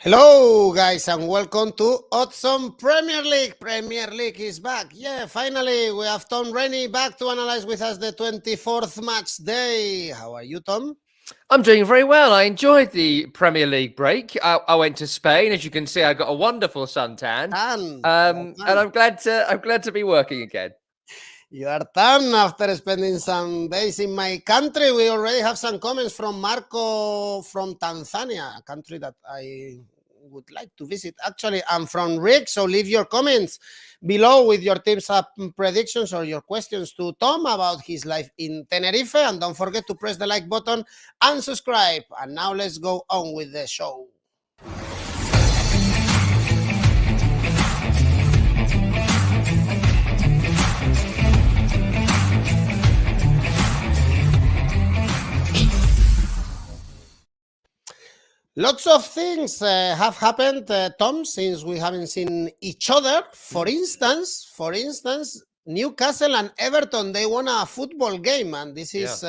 Hello, guys, and welcome to Oddspedia Premier League. Premier League is back. Yeah, finally, we have Tom Rennie back to analyze with us the 24th match day. How are you, Tom? I'm doing very well. I enjoyed the Premier League break. I went to Spain, as you can see. I got a wonderful suntan, and I'm glad to be working again. You are done after spending some days in my country. We already have some comments from Marco from Tanzania, a country that I would like to visit. Actually, I'm from Rick, so leave your comments below with your tips up predictions or your questions to Tom about his life in Tenerife. And don't forget to press the like button and subscribe. And now let's go on with the show. Lots of things have happened, Tom, since we haven't seen each other. For instance, Newcastle and Everton, they won a football game, and this is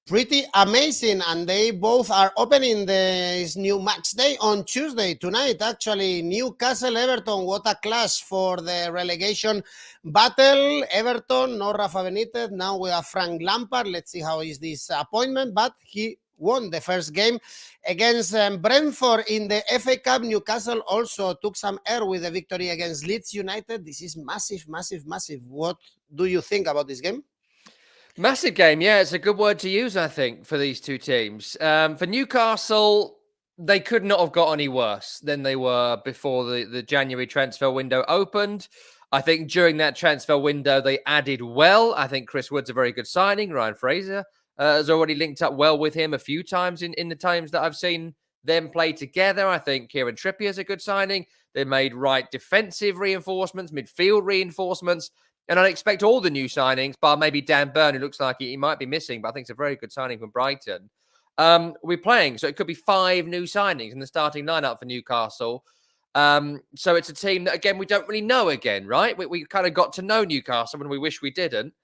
pretty amazing. And they both are opening this new match day on Tuesday, tonight. Actually, Newcastle, Everton, what a clash for the relegation battle. Everton, no Rafa Benitez. Now we have Frank Lampard. Let's see how is this appointment, but he won the first game against Brentford in the FA Cup. Newcastle also took some air with a victory against Leeds United. This is massive, massive, massive. What do you think about this game? Massive game, yeah. It's a good word to use, I think, for these two teams. For Newcastle, they could not have got any worse than they were before the January transfer window opened. I think during that transfer window, they added well. I think Chris Wood's a very good signing. Ryan Fraser has already linked up well with him a few times in the times that I've seen them play together. I think Kieran Trippier's a good signing. They made right defensive reinforcements, midfield reinforcements, and I'd expect all the new signings, bar maybe Dan Burn, who looks like he might be missing, but I think it's a very good signing from Brighton. We're playing, so it could be 5 new signings in the starting lineup for Newcastle. So it's a team that, again, we don't really know again, right? We kind of got to know Newcastle and we wish we didn't.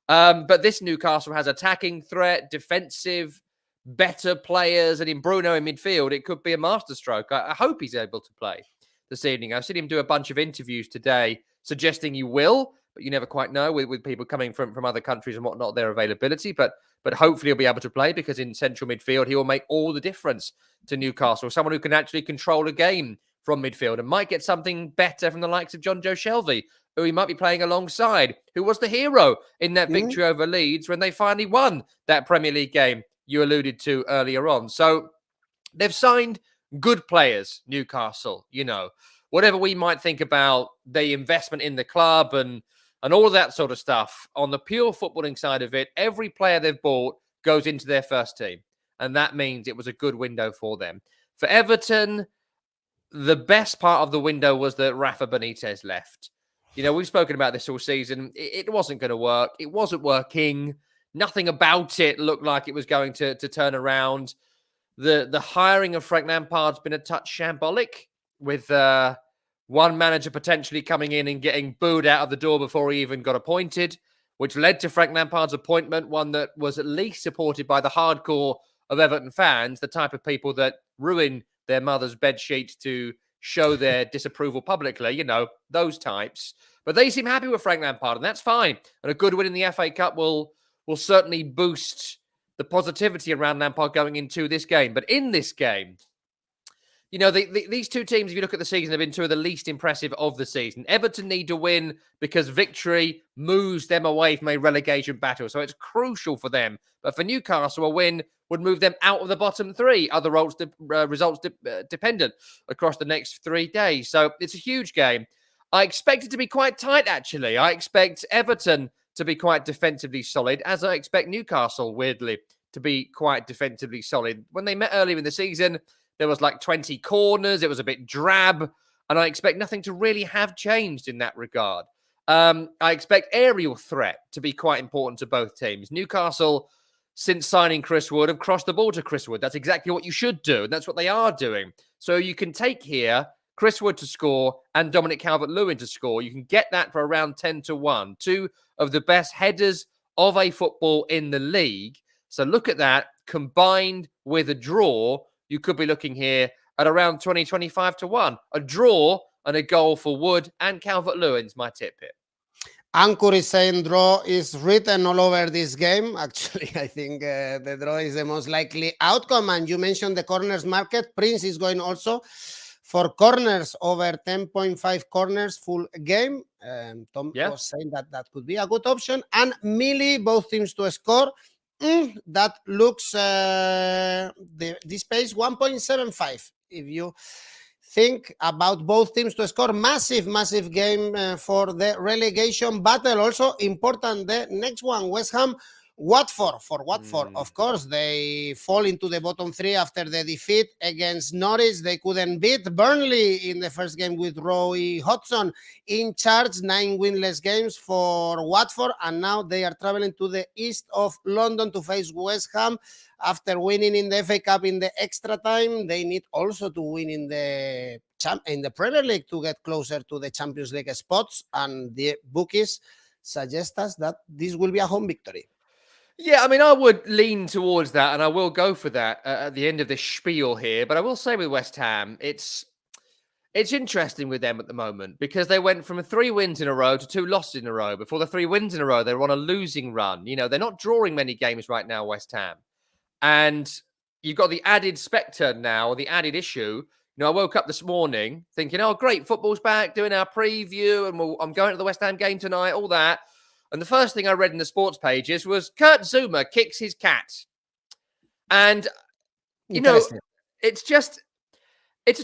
But this Newcastle has attacking threat, defensive, better players, and in Bruno in midfield, it could be a masterstroke. I hope he's able to play this evening. I've seen him do a bunch of interviews today suggesting he will, but you never quite know with people coming from other countries and whatnot, their availability. But hopefully he'll be able to play, because in central midfield, he will make all the difference to Newcastle. Someone who can actually control a game from midfield and might get something better from the likes of John Joe Shelvey, who he might be playing alongside, who was the hero in that victory over Leeds when they finally won that Premier League game you alluded to earlier on. So they've signed good players, Newcastle. You know, whatever we might think about the investment in the club and all of that sort of stuff, on the pure footballing side of it, every player they've bought goes into their first team. And that means it was a good window for them. For Everton, the best part of the window was that Rafa Benitez left. You know, we've spoken about this all season. It wasn't going to work. It wasn't working. Nothing about it looked like it was going to turn around. The hiring of Frank Lampard's been a touch shambolic, with one manager potentially coming in and getting booed out of the door before he even got appointed, which led to Frank Lampard's appointment, one that was at least supported by the hardcore of Everton fans, the type of people that ruin their mother's bedsheet to show their disapproval publicly, you know, those types. But they seem happy with Frank Lampard, and that's fine. And a good win in the FA Cup will certainly boost the positivity around Lampard going into this game. But in this game, you know, these two teams, if you look at the season, have been two of the least impressive of the season. Everton need to win because victory moves them away from a relegation battle. So it's crucial for them. But for Newcastle, a win would move them out of the bottom 3, other results dependent across the next 3 days. So it's a huge game. I expect it to be quite tight, actually. I expect Everton to be quite defensively solid, as I expect Newcastle, weirdly, to be quite defensively solid. When they met earlier in the season, there was like 20 corners. It was a bit drab. And I expect nothing to really have changed in that regard. I expect aerial threat to be quite important to both teams. Newcastle, since signing Chris Wood, have crossed the ball to Chris Wood. That's exactly what you should do. And that's what they are doing. So you can take here Chris Wood to score and Dominic Calvert-Lewin to score. You can get that for around 10-1. 2 of the best headers of a football in the league. So look at that. Combined with a draw, you could be looking here at around 20-25 to 1. A draw and a goal for Wood and Calvert-Lewin's my tip here. Ankur is saying draw is written all over this game. Actually, I think the draw is the most likely outcome. And you mentioned the corners market. Prince is going also for corners over 10.5 corners full game. Tom was saying that could be a good option. And Millie, both teams to score. That looks, this pays 1.75. If you think about both teams to score, massive game for the relegation battle. Also important, the next one, West Ham, Watford. For Watford, of course, they fall into the bottom three after the defeat against Norwich. They couldn't beat Burnley in the first game with Roy Hodgson in charge. 9 winless games for Watford, and now they are traveling to the east of London to face West Ham. After winning in the FA Cup in the extra time, they need also to win in the Premier League to get closer to the Champions League spots, and the bookies suggest us that this will be a home victory. Yeah, I mean, I would lean towards that, and I will go for that at the end of this spiel here. But I will say with West Ham, it's interesting with them at the moment because they went from 3 wins in a row to 2 losses in a row. Before the 3 wins in a row, they were on a losing run. You know, they're not drawing many games right now, West Ham. And you've got the added spectre now, the added issue. You know, I woke up this morning thinking, oh, great, football's back, doing our preview, and I'm going to the West Ham game tonight, all that. And the first thing I read in the sports pages was 𝐿𝐿𝐴𝐧𝐧𝐞𝐜𝐿 kicks his cat. And, you know, it's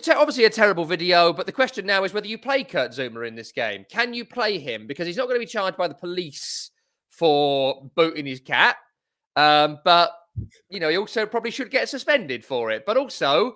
obviously a terrible video, but the question now is whether you play 𝐿𝐿𝐴𝐧𝐽𝐼 in this game. Can you play him? Because he's not going to be charged by the police for booting his cat. But, you know, he also probably should get suspended for it. But also,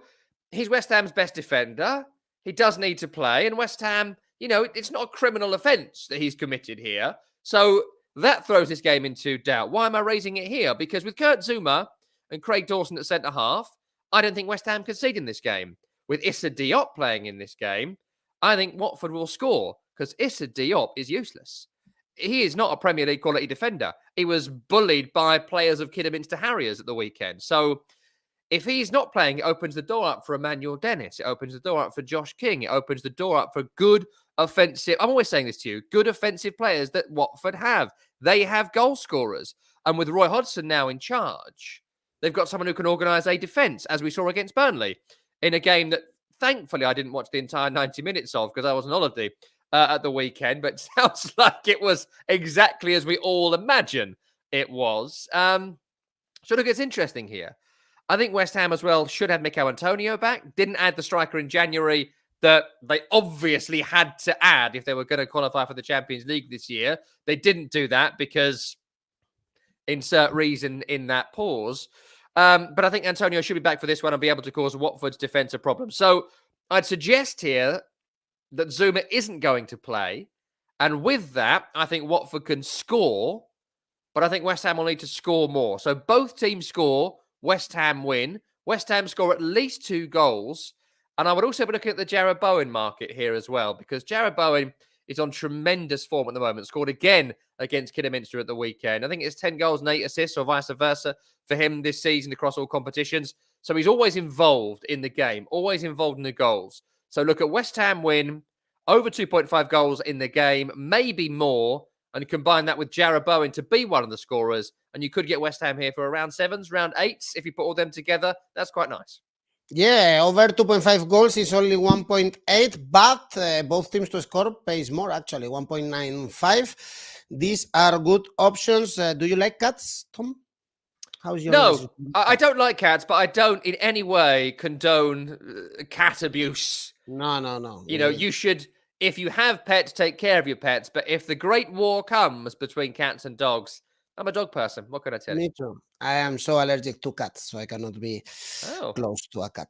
he's West Ham's best defender. He does need to play. And West Ham, you know, it's not a criminal offence that he's committed here. So that throws this game into doubt. Why am I raising it here? Because with 𝐿𝐿𝐴𝐧𝐽𝐼 and Craig Dawson at centre-half, I don't think West Ham concede in this game. With Issa Diop playing in this game, I think Watford will score because Issa Diop is useless. He is not a Premier League quality defender. He was bullied by players of 𝐿𝐴𝐴𝐧𝐽𝐼 Harriers at the weekend. So if he's not playing, it opens the door up for Emmanuel Dennis. It opens the door up for Josh King. It opens the door up for good offensive. I'm always saying this to you. Good offensive players that Watford have. They have goal scorers. And with Roy Hodgson now in charge, they've got someone who can organise a defence, as we saw against Burnley, in a game that, thankfully, I didn't watch the entire 90 minutes of because I was on holiday at the weekend. But it sounds like it was exactly as we all imagine it was. So look, it's interesting here. I think West Ham as well should have Mikel Antonio back. Didn't add the striker in January that they obviously had to add if they were going to qualify for the Champions League this year. They didn't do that because insert reason in that pause. But I think Antonio should be back for this one and be able to cause Watford's defence a problem. So I'd suggest here that Zouma isn't going to play. And with that, I think Watford can score, but I think West Ham will need to score more. So both teams score, West Ham win. West Ham score at least 2 goals. And I would also be looking at the Jarrod Bowen market here as well, because Jarrod Bowen is on tremendous form at the moment. Scored again against Kidderminster at the weekend. I think it's 10 goals and 8 assists or vice versa for him this season across all competitions. So he's always involved in the game, always involved in the goals. So look at West Ham win, over 2.5 goals in the game, maybe more, and combine that with Jarrod Bowen to be one of the scorers. And you could get West Ham here for around 7s, round 8s. If you put all them together, that's quite nice. Yeah, over 2.5 goals is only 1.8, but both teams to score pays more, actually, 1.95. These are good options. Do you like cats, Tom? How's your No, I don't like cats, but I don't in any way condone cat abuse. No. You know, you should, if you have pets, take care of your pets. But if the great war comes between cats and dogs, I'm a dog person. What can I tell you? Me too. I am so allergic to cats, so I cannot be close to a cat.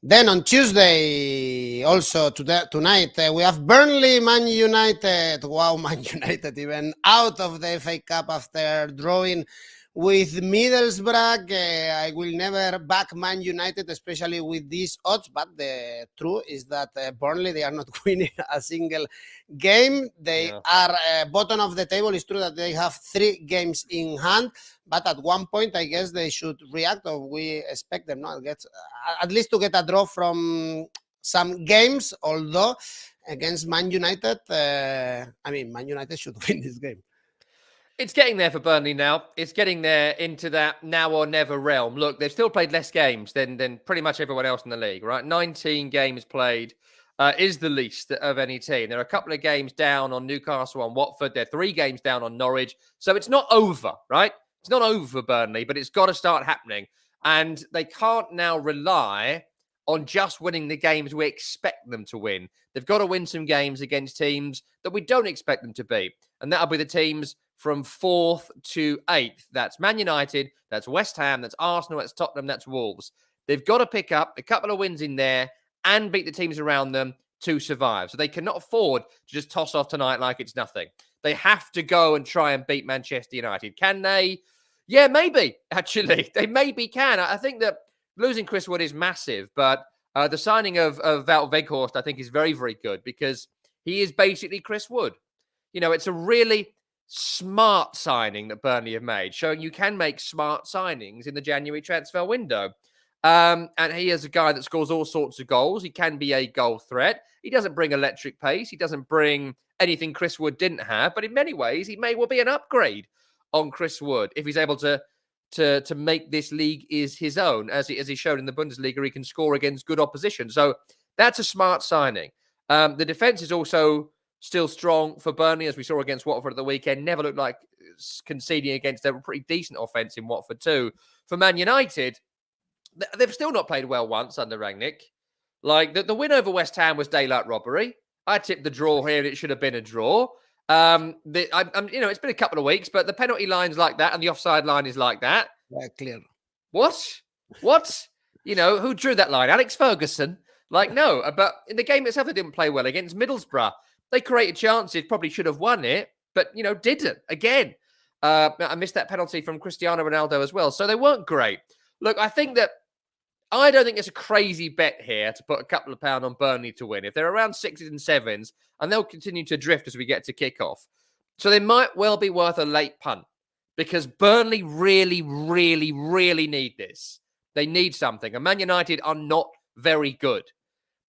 Then on Tuesday, also tonight, we have Burnley, Man United. Wow, Man United even out of the FA Cup after drawing with Middlesbrough. I will never back Man United, especially with these odds. But the truth is that Burnley, they are not winning a single game. They are bottom of the table. It's true that they have 3 games in hand. But at one point, I guess they should react, or we expect them not get at least to get a draw from some games. Although against Man United, Man United should win this game. It's getting there for Burnley now. It's getting there into that now or never realm. Look, they've still played less games than pretty much everyone else in the league, right? 19 games played is the least of any team. There are a couple of games down on Newcastle, on Watford. They're 3 games down on Norwich. So it's not over, right? It's not over for Burnley, but it's got to start happening. And they can't now rely on just winning the games we expect them to win. They've got to win some games against teams that we don't expect them to beat. And that'll be the teams from 4th to 8th. That's Man United, that's West Ham, that's Arsenal, that's Tottenham, that's Wolves. They've got to pick up a couple of wins in there and beat the teams around them to survive. So they cannot afford to just toss off tonight like it's nothing. They have to go and try and beat Manchester United. Can they? Yeah, maybe, actually. They maybe can. I think that losing Chris Wood is massive, but the signing of 𝐬𝐽𝐴𝐽𝐻, I think, is very, very good because he is basically Chris Wood. You know, it's a really smart signing that Burnley have made, showing you can make smart signings in the January transfer window. And he is a guy that scores all sorts of goals. He can be a goal threat. He doesn't bring electric pace. He doesn't bring anything Chris Wood didn't have, but in many ways, he may well be an upgrade on Chris Wood if he's able to make this league is his own, as he showed in the Bundesliga. He can score against good opposition. So that's a smart signing. The defense is also still strong for Burnley, as we saw against Watford at the weekend. Never looked like conceding against a pretty decent offense in Watford too. For Man United, they've still not played well once under Rangnick. Like the win over West Ham was daylight robbery. I tipped the draw here, and it should have been a draw. It's been a couple of weeks, but the penalty line's like that, and the offside line is like that. Yeah, clear. What? Who drew that line? Alex Ferguson? Like, no. But in the game itself, they didn't play well against Middlesbrough. They created chances, probably should have won it, but, didn't. Again, I missed that penalty from Cristiano Ronaldo as well. So they weren't great. Look, I don't think it's a crazy bet here to put a couple of pounds on Burnley to win. If they're around 6s and 7s, and they'll continue to drift as we get to kickoff. So they might well be worth a late punt because Burnley really, really, really need this. They need something. And Man United are not very good.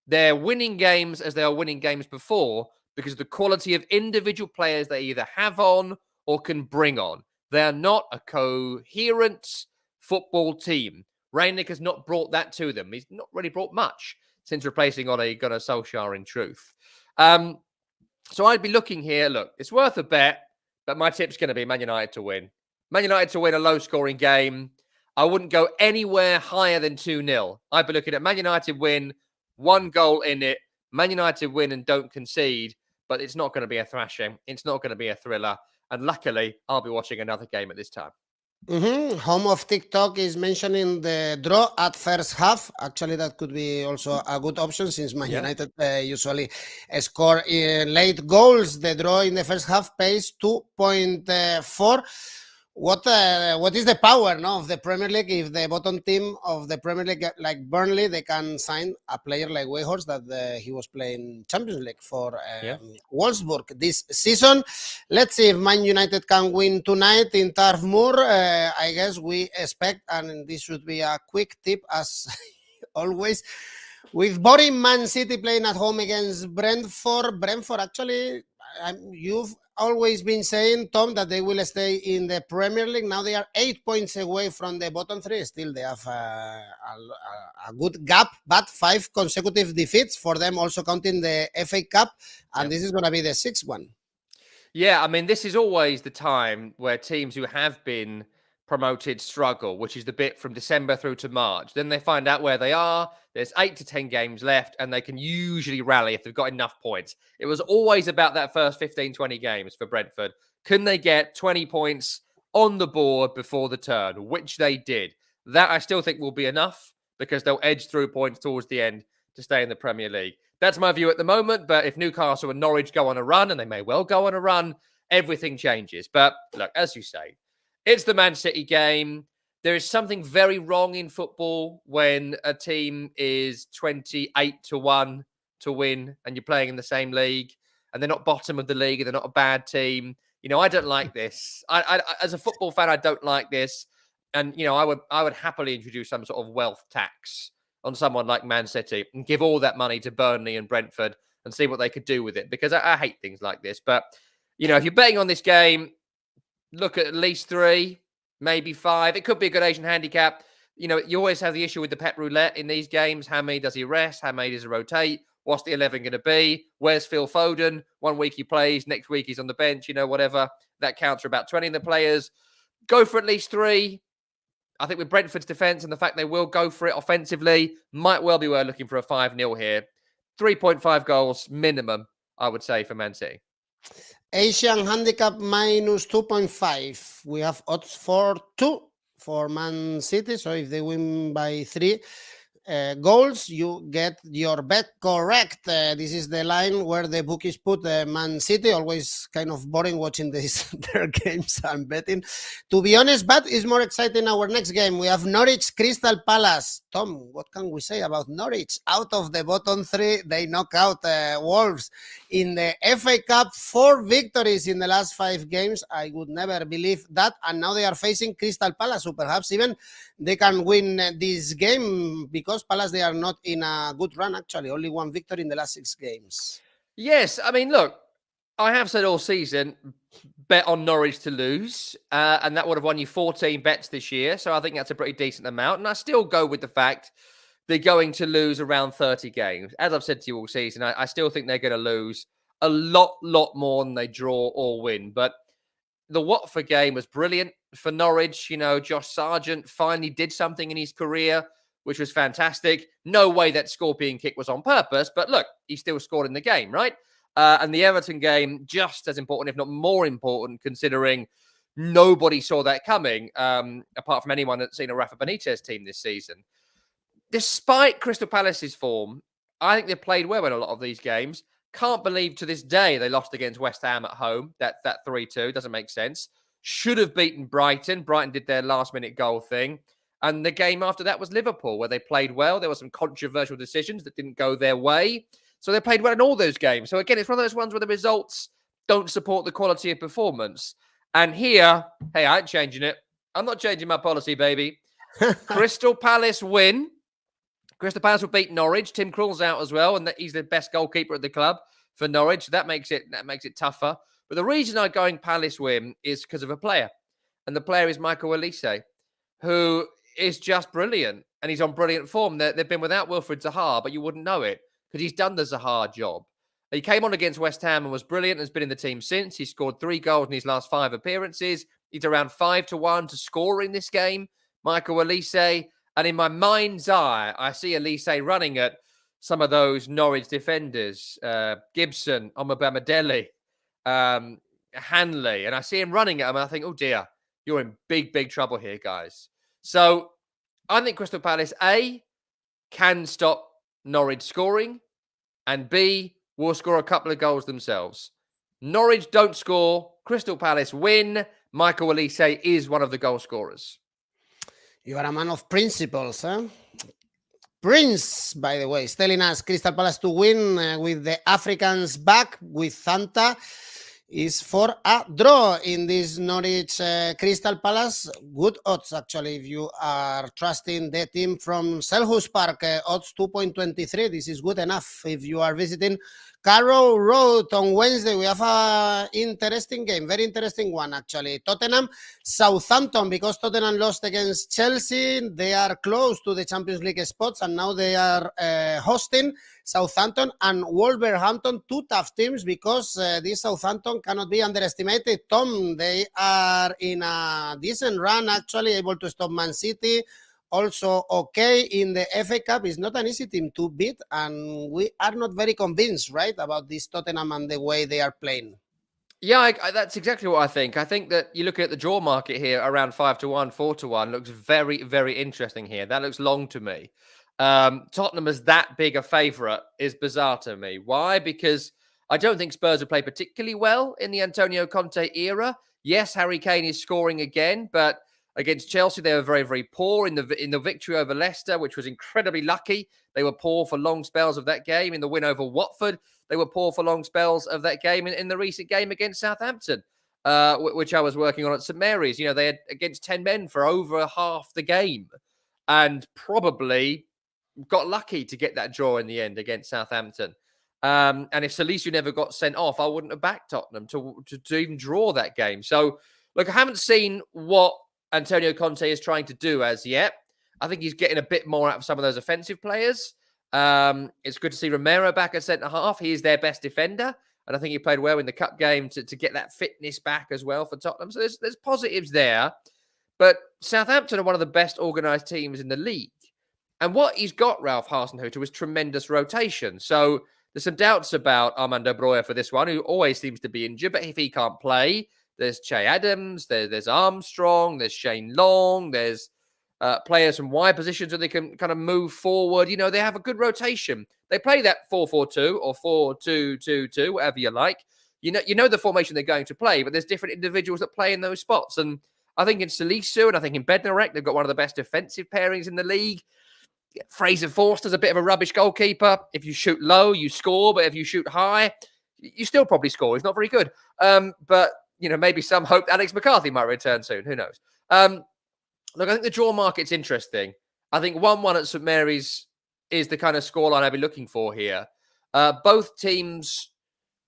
They're winning games as they are winning games before because of the quality of individual players they either have on or can bring on. They're not a coherent football team. Rangnick has not brought that to them. He's not really brought much since replacing Ole Gunnar Solskjaer, in truth. So I'd be looking here. Look, it's worth a bet, but my tip's going to be Man United to win. Man United to win a low-scoring game. I wouldn't go anywhere higher than 2-0. I'd be looking at Man United win, 1 goal in it. Man United win and don't concede, but it's not going to be a thrashing. It's not going to be a thriller. And luckily, I'll be watching another game at this time. Home of TikTok is mentioning the draw at first half. Actually, that could be also a good option since Man United usually score late goals. The draw in the first half pays 2.4. What is the power of the Premier League if the bottom team of the Premier League, like Burnley, they can sign a player like 𝐬𝐽𝐻 that he was playing Champions League for Wolfsburg this season. Let's see if Man United can win tonight in Turf Moor. I guess we expect, and this should be a quick tip as always, with boring Man City playing at home against Brentford. Brentford, actually, you've always been saying, Tom, that they will stay in the Premier League. Now they are 8 points away from the bottom 3. Still, they have a good gap, but 5 consecutive defeats for them, also counting the FA Cup. And this is going to be the 6th one. Yeah, I mean, this is always the time where teams who have been promoted struggle, which is the bit from December through to March. Then they find out where they are. There's 8 to 10 games left, and they can usually rally if they've got enough points. It was always about that first 15, 20 games for Brentford. Can they get 20 points on the board before the turn, which they did? That I still think will be enough because they'll edge through points towards the end to stay in the Premier League. That's my view at the moment, but if Newcastle and Norwich go on a run, and they may well go on a run, everything changes. But look, as you say, It's the Man City game. There is something very wrong in football when a team is 28-1 to win and you're playing in the same league and they're not bottom of the league and they're not a bad team. I don't like this. I as a football fan, I don't like this. And, I would happily introduce some sort of wealth tax on someone like Man City and give all that money to Burnley and Brentford and see what they could do with it, because I hate things like this. But, if you're betting on this game, look at least 3, maybe 5. It could be a good Asian handicap. You always have the issue with the pep roulette in these games. How many does he rest? How many does he rotate? What's the 11 going to be? Where's Phil Foden? One week he plays, next week he's on the bench, whatever. That counts for about 20 of the players. Go for at least 3. I think with Brentford's defence and the fact they will go for it offensively, might well be worth looking for a 5-0 here. 3.5 goals minimum, I would say, for Man City. Asian handicap minus 2.5. We have odds for 2 for Man City. So if they win by 3 goals, you get your bet correct. This is the line where the bookies put Man City. Always kind of boring watching their games and betting, to be honest, but it's more exciting our next game. We have Norwich Crystal Palace. Tom, what can we say about Norwich? Out of the bottom 3, they knock out Wolves. In the FA Cup, 4 victories in the last 5 games. I would never believe that. And now they are facing Crystal Palace, so perhaps even they can win this game, because Palace, they are not in a good run, actually. Only 1 victory in the last 6 games. Yes, I mean, look, I have said all season, bet on Norwich to lose, and that would have won you 14 bets this year. So I think that's a pretty decent amount. And I still go with the fact they're going to lose around 30 games. As I've said to you all season, I still think they're going to lose a lot more than they draw or win. But the Watford game was brilliant for Norwich. Josh Sargent finally did something in his career, which was fantastic. No way that scorpion kick was on purpose, but look, he still scored in the game, right? And the Everton game, just as important, if not more important, considering nobody saw that coming, apart from anyone that's seen a Rafa Benitez team this season. Despite Crystal Palace's form, I think they've played well in a lot of these games. Can't believe to this day they lost against West Ham at home. That 3-2 doesn't make sense. Should have beaten Brighton. Brighton did their last-minute goal thing. And the game after that was Liverpool, where they played well. There were some controversial decisions that didn't go their way. So they played well in all those games. So again, it's one of those ones where the results don't support the quality of performance. And here, hey, I ain't changing it. I'm not changing my policy, baby. Crystal Palace win. Crystal Palace will beat Norwich. Tim Krul's out as well, and he's the best goalkeeper at the club for Norwich. That makes it tougher. But the reason I'm going Palace win is because of a player. And the player is 𝐿𝐿𝐴, who is just brilliant. And he's on brilliant form. They've been without Wilfried Zaha, but you wouldn't know it because he's done the Zaha job. He came on against West Ham and was brilliant and has been in the team since. He scored 3 goals in his last 5 appearances. He's around 5-1 to score in this game, 𝐿𝐿𝐴. And in my mind's eye, I see 𝐿𝐿𝐴 running at some of those Norwich defenders, Gibson, Omobamidele, Hanley. And I see him running at him and I think, oh dear, you're in big trouble here, guys. So I think Crystal Palace, A, can stop Norwich scoring, and B, will score a couple of goals themselves. Norwich don't score, Crystal Palace win. 𝐿𝐿𝐴 is one of the goal scorers. You are a man of principles, huh? Prince, by the way, is telling us Crystal Palace to win with the Africans back with Santa is for a draw in this Norwich Crystal Palace. Good odds, actually, if you are trusting the team from Selhurst Park. Odds 2.23. This is good enough. If you are visiting Carrow Road on Wednesday, we have an interesting game, very interesting one, actually. Tottenham, Southampton, because Tottenham lost against Chelsea. They are close to the Champions League spots, and now they are hosting Southampton and Wolverhampton, 2 tough teams, because this Southampton cannot be underestimated. Tom, they are in a decent run, actually, able to stop Man City. Also okay in the FA Cup. Is not an easy team to beat, and we are not very convinced, right, about this Tottenham and the way they are playing. Yeah, that's exactly what I think. I think that you look at the draw market here around 5-1, 4-1, looks very interesting here. That looks long to me. Tottenham as that big a favourite is bizarre to me. Why? Because I don't think Spurs have played particularly well in the Antonio Conte era. Yes, Harry Kane is scoring again, but against Chelsea, they were very, very poor in the victory over Leicester, which was incredibly lucky. They were poor for long spells of that game. In the win over Watford, they were poor for long spells of that game. In the recent game against Southampton, which I was working on at St Mary's, they had against 10 men for over half the game, and probably got lucky to get that draw in the end against Southampton. And if Salisu never got sent off, I wouldn't have backed Tottenham to even draw that game. So, look, I haven't seen what Antonio Conte is trying to do as yet. I think he's getting a bit more out of some of those offensive players. It's good to see Romero back at centre-half. He is their best defender, and I think he played well in the cup game to get that fitness back as well for Tottenham. So there's positives there. But Southampton are one of the best organised teams in the league. And what he's got, Ralph Hasenhüttl, is tremendous rotation. So there's some doubts about Armando Broja for this one, who always seems to be injured. But if he can't play, there's Che Adams, there's Armstrong, there's Shane Long, there's players from wide positions where they can kind of move forward. They have a good rotation. They play that 4-4-2 or 4-2-2-2, whatever you like. You know the formation they're going to play, but there's different individuals that play in those spots. And I think in Salisu and I think in Bednarek, they've got one of the best defensive pairings in the league. Fraser Forster's a bit of a rubbish goalkeeper. If you shoot low, you score. But if you shoot high, you still probably score. He's not very good. But, maybe some hope Alex McCarthy might return soon. Who knows? Look, I think the draw market's interesting. I think 1-1 at St Mary's is the kind of scoreline I'd be looking for here. Both teams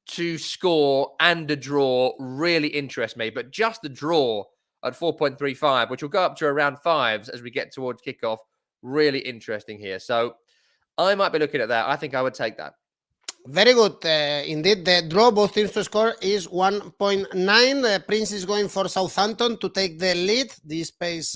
to score and a draw really interest me. But just the draw at 4.35, which will go up to around 5s as we get towards kickoff, really interesting here. So I might be looking at that. I think I would take that. Very good. Indeed, the draw, both teams to score, is 1.9. Prince is going for Southampton to take the lead. This pays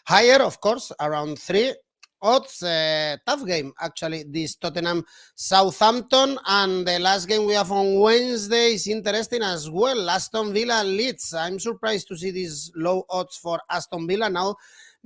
higher, of course, around 3 odds. Tough game, actually, this Tottenham-Southampton. And the last game we have on Wednesday is interesting as well. Aston Villa-Leeds. I'm surprised to see these low odds for Aston Villa now.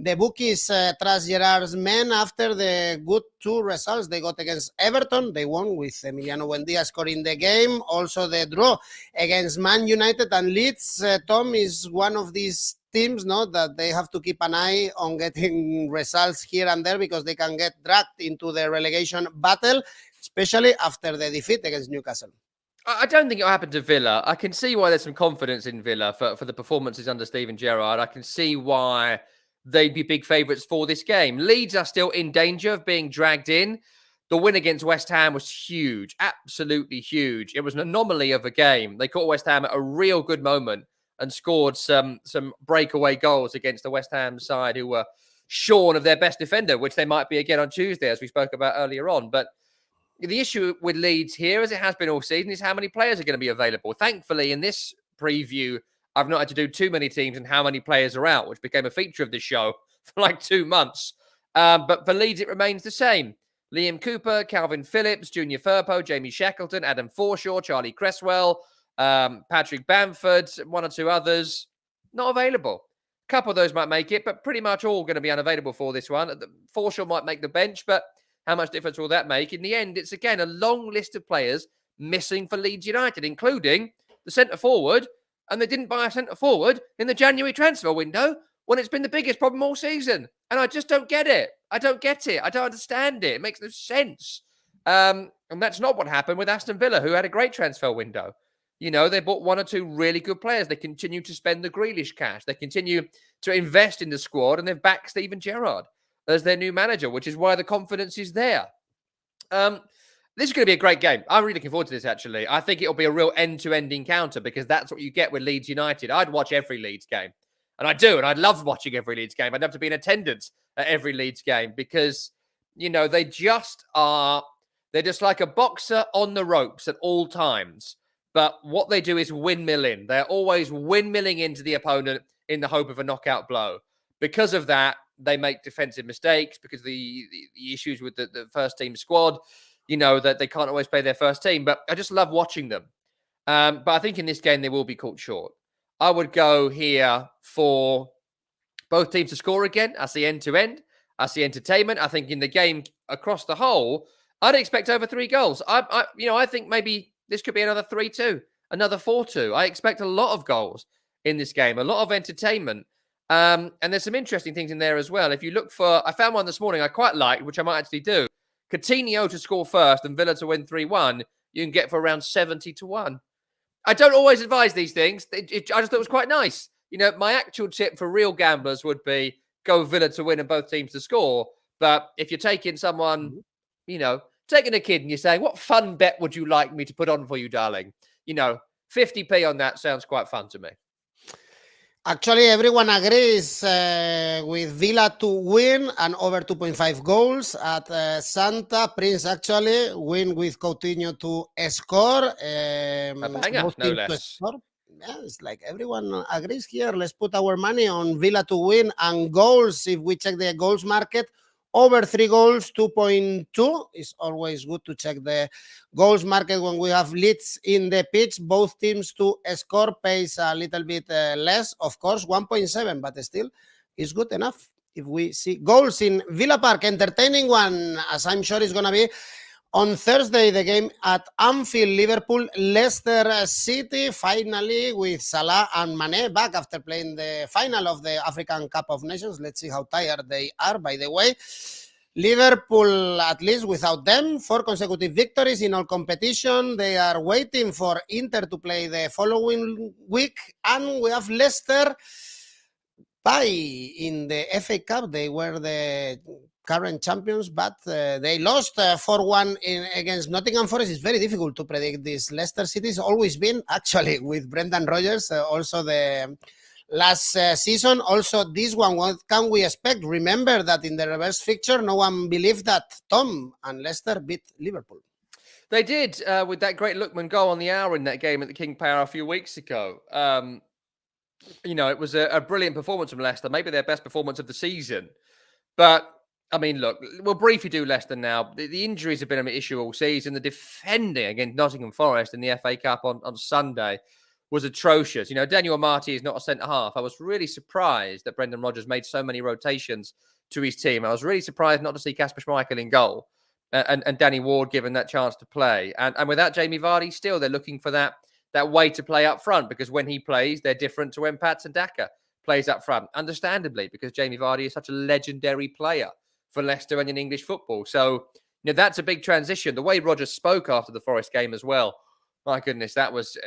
The bookies trust Gerard's men after the good 2 results they got against Everton. They won with Emiliano Buendia scoring the game. Also the draw against Man United and Leeds. Tom, is one of these teams that they have to keep an eye on getting results here and there because they can get dragged into the relegation battle, especially after the defeat against Newcastle. I don't think it'll happen to Villa. I can see why there's some confidence in Villa for the performances under Steven Gerrard. I can see why they'd be big favourites for this game. Leeds are still in danger of being dragged in. The win against West Ham was huge, absolutely huge. It was an anomaly of a game. They caught West Ham at a real good moment and scored some breakaway goals against the West Ham side who were shorn of their best defender, which they might be again on Tuesday, as we spoke about earlier on. But the issue with Leeds here, as it has been all season, is how many players are going to be available. Thankfully, in this preview, I've not had to do too many teams and how many players are out, which became a feature of this show for like 2 months. But for Leeds, it remains the same. Liam Cooper, Calvin Phillips, Junior Firpo, Jamie Shackleton, Adam Forshaw, Charlie Cresswell, Patrick Bamford, 1 or 2 others, not available. A couple of those might make it, but pretty much all going to be unavailable for this one. Forshaw might make the bench, but how much difference will that make? In the end, it's again a long list of players missing for Leeds United, including the centre-forward. And they didn't buy a centre-forward in the January transfer window when it's been the biggest problem all season. And I just don't get it. I don't get it. I don't understand it. It makes no sense. And that's not what happened with Aston Villa, who had a great transfer window. They bought 1 or 2 really good players. They continue to spend the Grealish cash. They continue to invest in the squad, and they've backed Steven Gerrard as their new manager, which is why the confidence is there. This is going to be a great game. I'm really looking forward to this, actually. I think it'll be a real end-to-end encounter because that's what you get with Leeds United. I'd watch every Leeds game. And I do. And I love watching every Leeds game. I'd love to be in attendance at every Leeds game because, they just are... They're just like a boxer on the ropes at all times. But what they do is windmill in. They're always windmilling into the opponent in the hope of a knockout blow. Because of that, they make defensive mistakes because of the issues with the first team squad. That they can't always play their first team, but I just love watching them. But I think in this game, they will be caught short. I would go here for both teams to score again. I see end-to-end. I see entertainment. I think in the game across the whole, I'd expect over 3 goals. I think maybe this could be another 3-2, another 4-2. I expect a lot of goals in this game, a lot of entertainment. And there's some interesting things in there as well. If you look for, I found one this morning I quite liked, which I might actually do. 𝐿𝐭𝐿𝐿 to score first and Villa to win 3-1, you can get for around 70-1. I don't always advise these things. I just thought it was quite nice. My actual tip for real gamblers would be go Villa to win and both teams to score. But if you're taking someone, taking a kid and you're saying, what fun bet would you like me to put on for you, darling? 50p on that sounds quite fun to me. Actually, everyone agrees with Villa to win and over 2.5 goals at Santa. Prince actually win with Coutinho to score. A banger, no less. Yeah, it's like everyone agrees here. Let's put our money on Villa to win and goals. If we check the goals market, over 3 goals, 2.2. It's always good to check the goals market when we have Leeds in the pitch. Both teams to score pays a little bit less, of course, 1.7, but still is good enough. If we see goals in Villa Park, entertaining one, as I'm sure it's going to be on Thursday, the game at Anfield, Liverpool, Leicester City, finally with Salah and Mane back after playing the final of the African Cup of Nations. Let's see how tired they are, by the way. Liverpool, at least without them, 4 consecutive victories in all competition. They are waiting for Inter to play the following week. And we have Leicester in the FA Cup. They were the current champions, but they lost 4-1 against Nottingham Forest. It's very difficult to predict this. Leicester City has always been, actually, with Brendan Rodgers, also the last season. Also, this one, what can we expect? Remember that in the reverse fixture, no one believed that Tom and Leicester beat Liverpool. They did, with that great Lookman goal on the hour in that game at the King Power a few weeks ago. It was a brilliant performance from Leicester, maybe their best performance of the season. But I mean, look, we'll briefly do Leicester now. The injuries have been an issue all season. The defending against Nottingham Forest in the FA Cup on Sunday was atrocious. Daniel Amartey is not a centre-half. I was really surprised that Brendan Rodgers made so many rotations to his team. I was really surprised not to see Kasper Schmeichel in goal and Danny Ward given that chance to play. And without Jamie Vardy, still they're looking for that way to play up front, because when he plays, they're different to when Patson Daka plays up front. Understandably, because Jamie Vardy is such a legendary player for Leicester and in English football. So, that's a big transition. The way Rodgers spoke after the Forest game as well, my goodness, it was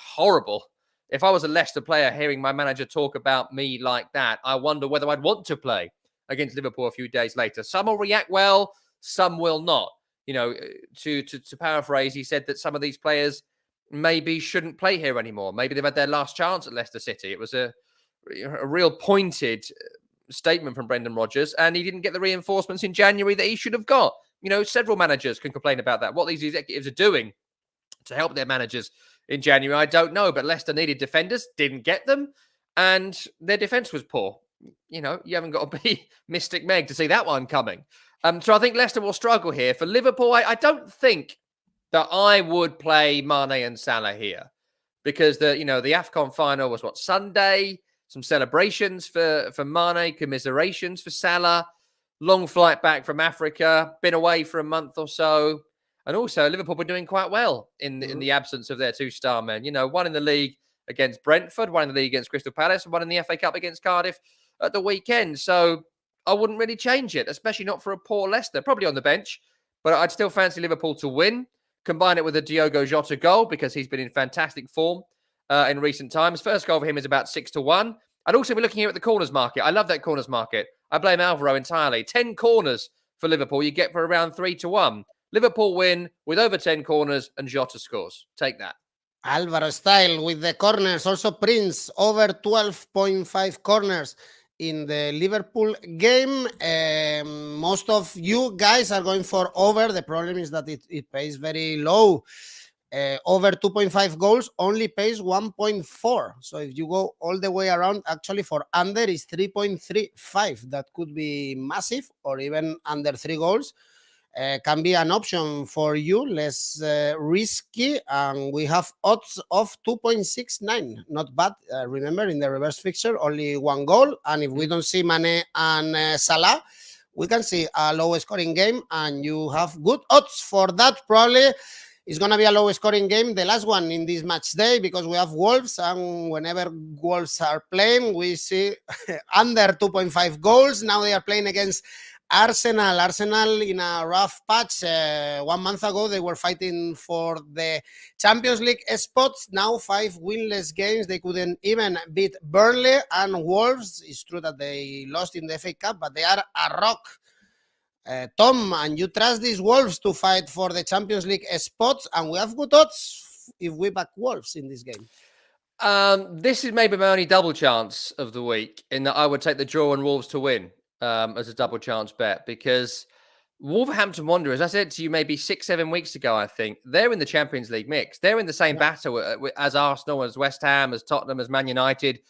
horrible. If I was a Leicester player hearing my manager talk about me like that, I wonder whether I'd want to play against Liverpool a few days later. Some will react well, some will not. To paraphrase, he said that some of these players maybe shouldn't play here anymore. Maybe they've had their last chance at Leicester City. It was a real pointed statement from Brendan Rodgers, and he didn't get the reinforcements in January that he should have got. Several managers can complain about that. What these executives are doing to help their managers in January, I don't know, but Leicester needed defenders, didn't get them, and their defence was poor. You haven't got to be Mystic Meg to see that one coming. So I think Leicester will struggle here. For Liverpool, I don't think that I would play Mane and Salah here, because the AFCON final was Sunday. Some celebrations for Mane, commiserations for Salah, long flight back from Africa, been away for a month or so. And also, Liverpool were doing quite well in the absence of their 2-star men. One in the league against Brentford, one in the league against Crystal Palace, and one in the FA Cup against Cardiff at the weekend. So I wouldn't really change it, especially not for a poor Leicester. Probably on the bench, but I'd still fancy Liverpool to win. Combine it with a 𝐬𝐭𝐿𝐽 goal, because he's been in fantastic form in recent times. First goal for him is about 6-1. I'd also be looking here at the corners market. I love that corners market. I blame Alvaro entirely. 10 corners for Liverpool, you get for around 3-1. Liverpool win with over 10 corners and 𝐿𝐽 scores. Take that. Alvaro style with the corners. Also Prince, over 12.5 corners in the Liverpool game. Most of you guys are going for over. The problem is that it pays very low. Over 2.5 goals only pays 1.4. So if you go all the way around, actually for under is 3.35. That could be massive, or even under 3 goals. Can be an option for you, less risky. And we have odds of 2.69. Not bad. Remember, in the reverse fixture, only 1 goal. And if we don't see Mane and Salah, we can see a low scoring game, and you have good odds for that. Probably it's going to be a low-scoring game, the last one in this match day, because we have Wolves, and whenever Wolves are playing, we see under 2.5 goals. Now they are playing against Arsenal. Arsenal in a rough patch. 1 month ago, they were fighting for the Champions League spots. Now 5 winless games. They couldn't even beat Burnley and Wolves. It's true that they lost in the FA Cup, but they are a rock. Tom, and you trust these Wolves to fight for the Champions League spots, and we have good odds if we back Wolves in this game. This is maybe my only double chance of the week, in that I would take the draw and Wolves to win as a double chance bet, because Wolverhampton Wanderers, I said to you maybe 6-7 weeks ago, I think, they're in the Champions League mix. They're in the same battle as Arsenal, as West Ham, as Tottenham, as Man United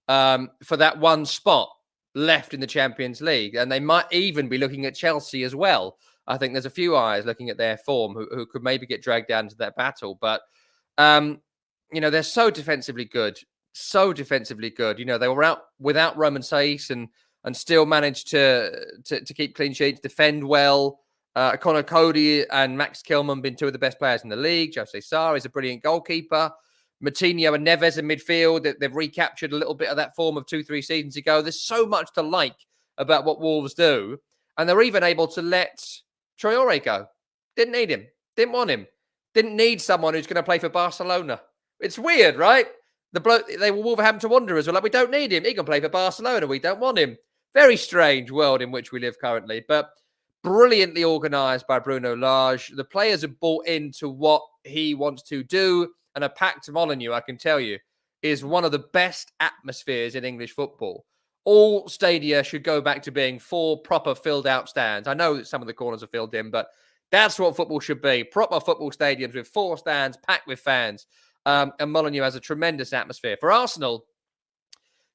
for that one spot left in the Champions League. And they might even be looking at Chelsea as well. I think there's a few eyes looking at their form who could maybe get dragged down to that battle. But, they're so defensively good. So defensively good. They were out without Roman Saiz and still managed to keep clean sheets, defend well. 𝐿𝐭𝐤𝐿 and 𝐿𝐿𝐼𝐻𝐿 been two of the best players in the league. Jose Sarr is a brilliant goalkeeper. Moutinho and Neves in midfield. They've recaptured a little bit of that form of 2-3 seasons ago. There's so much to like about what Wolves do. And they're even able to let Traore go. Didn't need him. Didn't want him. Didn't need someone who's going to play for Barcelona. It's weird, right? They were Wolverhampton Wanderers. We're like, we don't need him. He can play for Barcelona. We don't want him. Very strange world in which we live currently. But brilliantly organised by Bruno Lage. The players have bought into what he wants to do. And a packed Molineux, I can tell you, is one of the best atmospheres in English football. All stadia should go back to being 4 proper filled-out stands. I know that some of the corners are filled in, but that's what football should be. Proper football stadiums with 4 stands, packed with fans. And Molineux has a tremendous atmosphere. For Arsenal,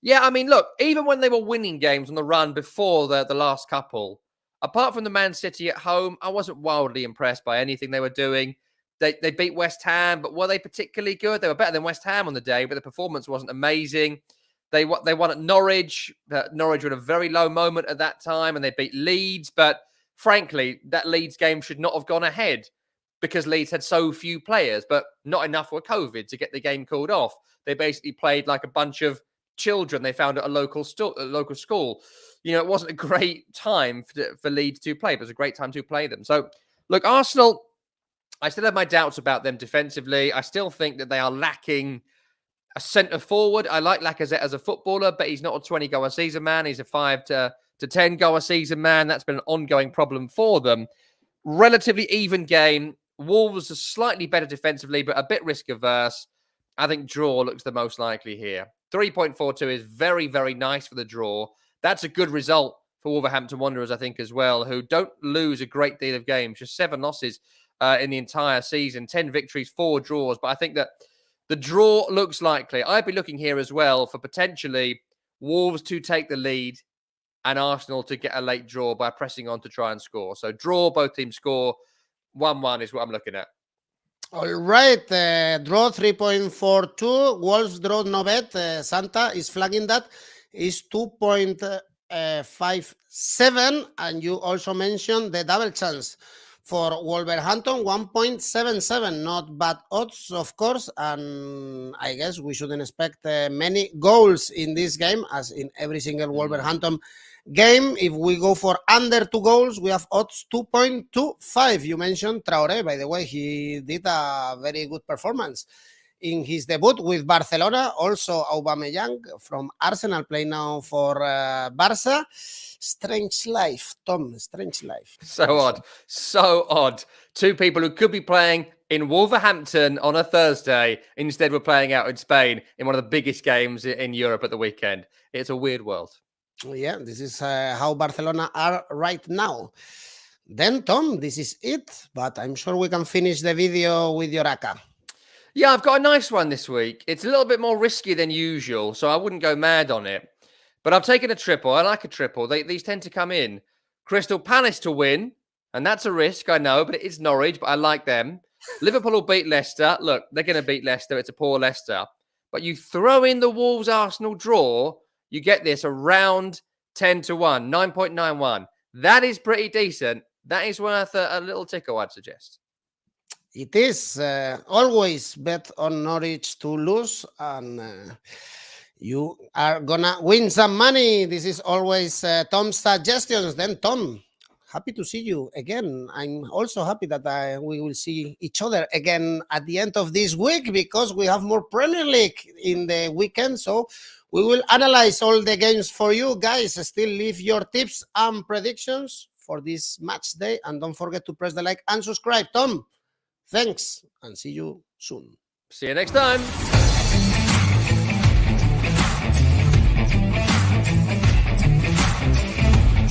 look, even when they were winning games on the run before the last couple, apart from the Man City at home, I wasn't wildly impressed by anything they were doing. They beat West Ham, but were they particularly good? They were better than West Ham on the day, but the performance wasn't amazing. They won at Norwich. Norwich were at a very low moment at that time, and they beat Leeds. But frankly, that Leeds game should not have gone ahead because Leeds had so few players, but not enough with COVID to get the game called off. They basically played like a bunch of children they found at a local school. It wasn't a great time for Leeds to play, but it was a great time to play them. So, look, Arsenal, I still have my doubts about them defensively. I still think that they are lacking a centre forward. I like 𝐿𝐿𝐻𝐿𝐻 as a footballer, but he's not a 20-goal a season man. He's a 5 to 10-goal a season man. That's been an ongoing problem for them. Relatively even game. Wolves are slightly better defensively, but a bit risk averse. I think draw looks the most likely here. 3.42 is very, very nice for the draw. That's a good result for Wolverhampton Wanderers, I think, as well, who don't lose a great deal of games. Just 7 losses in the entire season, 10 victories, 4 draws. But I think that the draw looks likely. I'd be looking here as well for potentially Wolves to take the lead and Arsenal to get a late draw by pressing on to try and score. So draw, both teams score. 1-1 is what I'm looking at. All right, draw 3.42. Wolves draw no bet. Santa is flagging that is 2.57. And you also mentioned the double chance for Wolverhampton, 1.77. Not bad odds, of course. And I guess we shouldn't expect many goals in this game, as in every single Wolverhampton game. If we go for under 2 goals, we have odds 2.25. You mentioned Traore, by the way. He did a very good performance in his debut with Barcelona. Also 𝐜𝐿𝐻𝐿𝐻 from Arsenal, playing now for Barca. Strange life, Tom. Strange life. So odd. So odd. 2 people who could be playing in Wolverhampton on a Thursday instead were playing out in Spain in one of the biggest games in Europe at the weekend. It's a weird world. Yeah, this is how Barcelona are right now. Then, Tom, this is it. But I'm sure we can finish the video with your ACCA. Yeah, I've got a nice one this week. It's a little bit more risky than usual, so I wouldn't go mad on it. But I've taken a triple. I like a triple. These tend to come in. Crystal Palace to win, and that's a risk, I know, but it is Norwich, but I like them. Liverpool will beat Leicester. Look, they're going to beat Leicester. It's a poor Leicester. But you throw in the Wolves-Arsenal draw, you get this around 10 to 1, 9.91. That is pretty decent. That is worth a little tickle, I'd suggest. It is always bet on Norwich to lose, and you are gonna win some money. This is always Tom's suggestions. Then, Tom, happy to see you again. I'm also happy that we will see each other again at the end of this week, because we have more Premier League in the weekend. So we will analyze all the games for you guys. Still leave your tips and predictions for this match day, and don't forget to press the like and subscribe. Tom, thanks, and see you soon. See you next time.